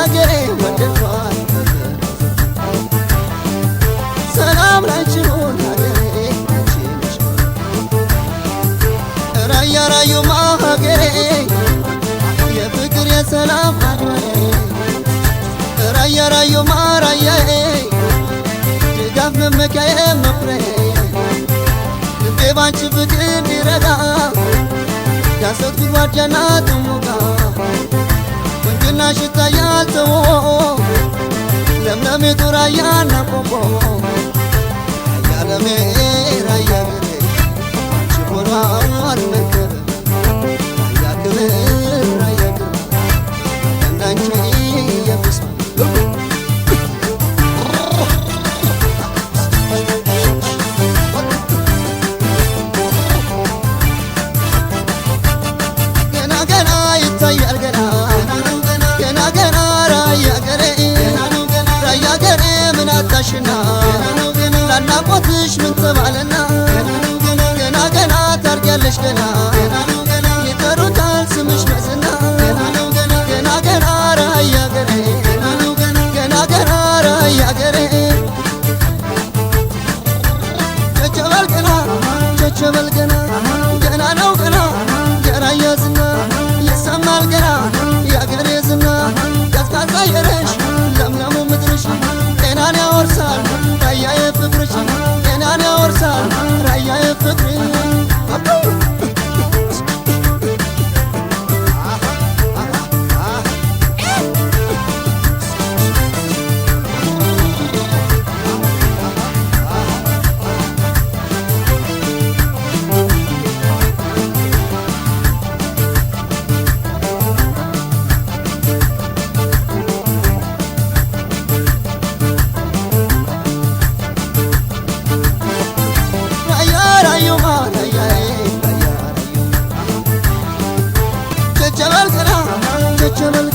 ሀገሬ ወደድኳት ሰላም ላንቺውን ሀገሬ ራያ ራዩማ ሀገሬ የፍቅር የሰላም አድባሬ ራያ ራዩማ ራያዬ ድጋፍ መመኪያዬ መኩሪያዬ ልቤ ባንቺ ፍቅር እንዲረጋ ያሰብኩት ጓዳና ጥሙጋ ወንድናሽ ይታያል ተወ ለምለሚቱ ራያና ቆቦ ያለሜ ራያ ገሬ አንቺ ሆኗል መከረ ራያ ክብር ራያ ክብር እንዳንቺ የሚስማ ላናቆትሽ ምን ተባለና ገና ገና ታርጊያለሽ ገና ይጠሩታል ስምሽ በዝና ገና ገና ራያ ገሬ ገና ገና ራያ ገሬ ቸቸበል ገና ቸቸበል ገና ገና ነው ገና የራያ ዝና ይሰማል ገና ያገሬ ዝና ቀዝቃዛ አየርሽ ለምለሙ ምድርሽ ጤናን ያወርሳል ራያዬ ፍቅርሽ ጤናን ያወርሳል ራያዬ ፍቅርሽ ቸቸበል